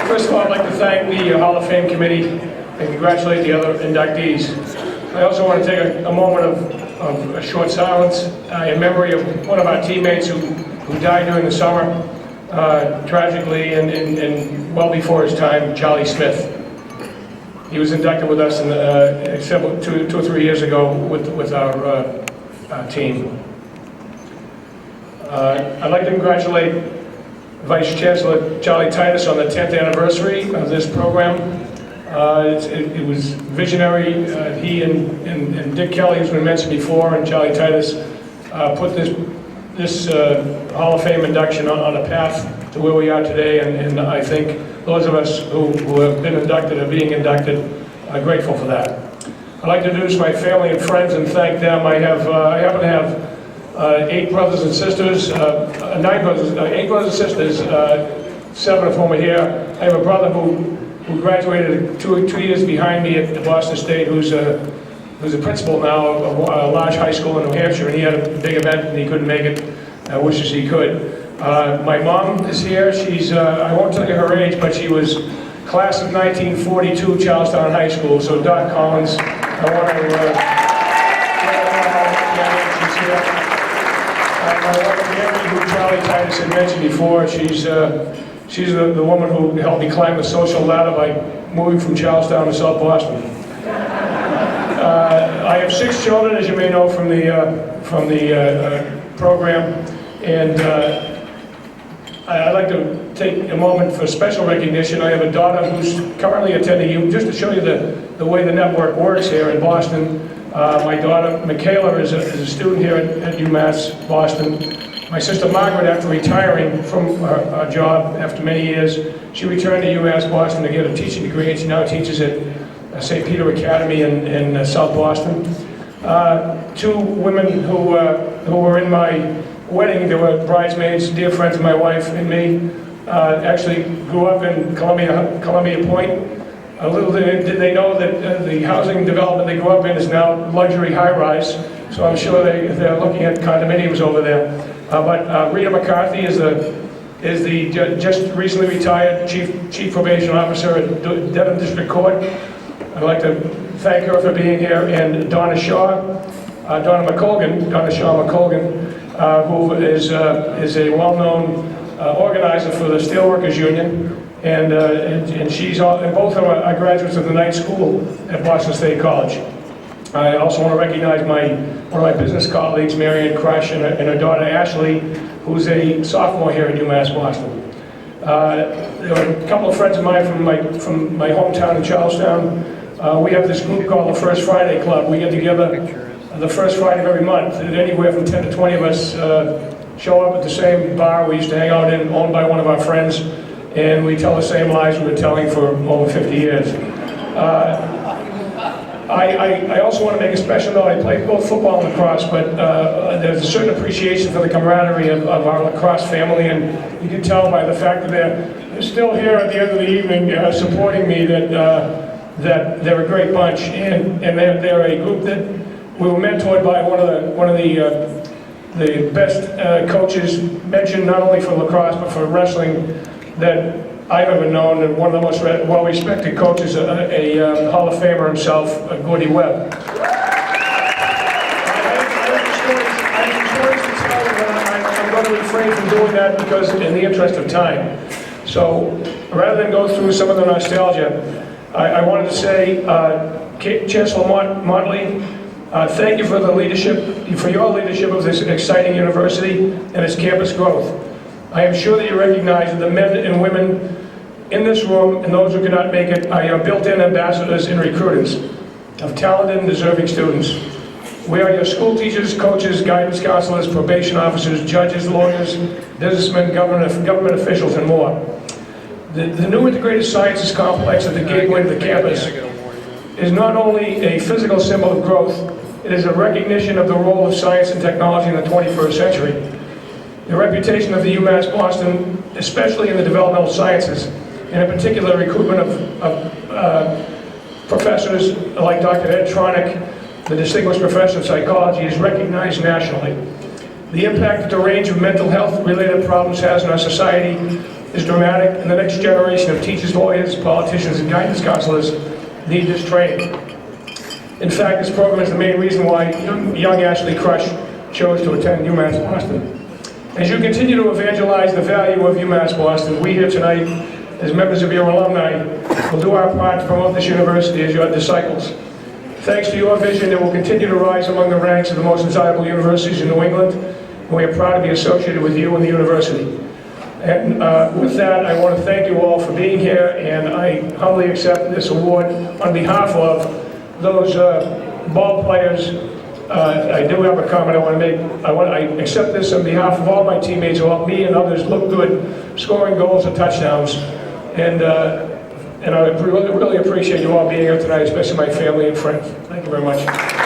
First of all, I'd like to thank the Hall of Fame committee and congratulate the other inductees. I also want to take a moment of a short silence in memory of one of our teammates who died during the summer, tragically and well before his time, Charlie Smith. He was inducted with us two or 3 years ago with our team. I'd like to congratulate Vice Chancellor Charlie Titus on the 10th anniversary of this program. It was visionary. He and Dick Kelly, who's been mentioned before, and Charlie Titus put this Hall of Fame induction on a path to where we are today, and I think those of us who have been inducted or being inducted are grateful for that. I'd like to introduce my family and friends and thank them. I happen to have 8 brothers and sisters, 8 brothers and sisters, 7 of whom are here. I have a brother who graduated two years behind me at Boston State, who's a principal now of a large high school in New Hampshire, and he had a big event and he couldn't make it. Wishes he could. My mom is here. She's, I won't tell you her age, but she was class of 1942 Charlestown High School. So Doc Collins, I want to she's here. My wife Mary, who Charlie Titus had mentioned before, she's the woman who helped me climb the social ladder by moving from Charlestown to South Boston. I have 6 children, as you may know from the program, and I'd like to take a moment for special recognition. I have a daughter who's currently attending, just to show you the way the network works here in Boston. My daughter Michaela is a student here at UMass Boston. My sister Margaret, after retiring from her job after many years, she returned to UMass Boston to get a teaching degree, and she now teaches at St. Peter Academy in South Boston. 2 women who were in my wedding, they were bridesmaids, dear friends of my wife and me, actually grew up in Columbia Point. Little did they know that the housing development they grew up in is now luxury high-rise, so I'm sure they're looking at condominiums over there. But Rita McCarthy is the just recently retired Chief Probation Officer at Dedham District Court. I'd like to thank her for being here, and Donna Shaw McColgan, who is a well-known organizer for the Steelworkers Union, and she's and both of them are graduates of the night school at Boston State College. I also want to recognize one of my business colleagues, Marianne Crush, and her daughter Ashley, who's a sophomore here at UMass Boston. There were a couple of friends of mine from my hometown in Charlestown. We have this group called the First Friday Club. We get together the first Friday of every month, and anywhere from 10 to 20 of us show up at the same bar we used to hang out in, owned by one of our friends, and we tell the same lies we've been telling for over 50 years. I also want to make a special note. I played both football and lacrosse, but there's a certain appreciation for the camaraderie of our lacrosse family, and you can tell by the fact that they're still here at the end of the evening supporting me that they're a great bunch, and they're a group that we were mentored by one of the best coaches, mentioned not only for lacrosse but for wrestling that I've ever known, and one of the most well-respected coaches, a Hall of Famer himself, Gordy Webb. I have stories to tell, but I'm going to refrain from doing that because in the interest of time. So rather than go through some of the nostalgia, I wanted to say, Chancellor Motley, thank you for the leadership, for your leadership of this exciting university and its campus growth. I am sure that you recognize that the men and women in this room and those who cannot make it are your built-in ambassadors and recruiters of talented and deserving students. We are your school teachers, coaches, guidance counselors, probation officers, judges, lawyers, businessmen, government officials, and more. The new integrated sciences complex at the gateway to the campus is not only a physical symbol of growth, it is a recognition of the role of science and technology in the 21st century. The reputation of the UMass Boston, especially in the developmental sciences, and in particular recruitment of professors like Dr. Ed Tronick, the Distinguished Professor of Psychology, is recognized nationally. The impact that the range of mental health related problems has in our society is dramatic, and the next generation of teachers, lawyers, politicians, and guidance counselors need this training. In fact, this program is the main reason why young Ashley Crush chose to attend UMass Boston. As you continue to evangelize the value of UMass Boston, we here tonight, as members of your alumni, will do our part to promote this university as your disciples. Thanks to your vision, it will continue to rise among the ranks of the most desirable universities in New England, and we are proud to be associated with you and the university. And with that, I want to thank you all for being here, and I humbly accept this award on behalf of those ball players. I do have a comment I want to make. I accept this on behalf of all my teammates who helped me and others look good, scoring goals and touchdowns. And I really appreciate you all being here tonight, especially my family and friends. Thank you very much.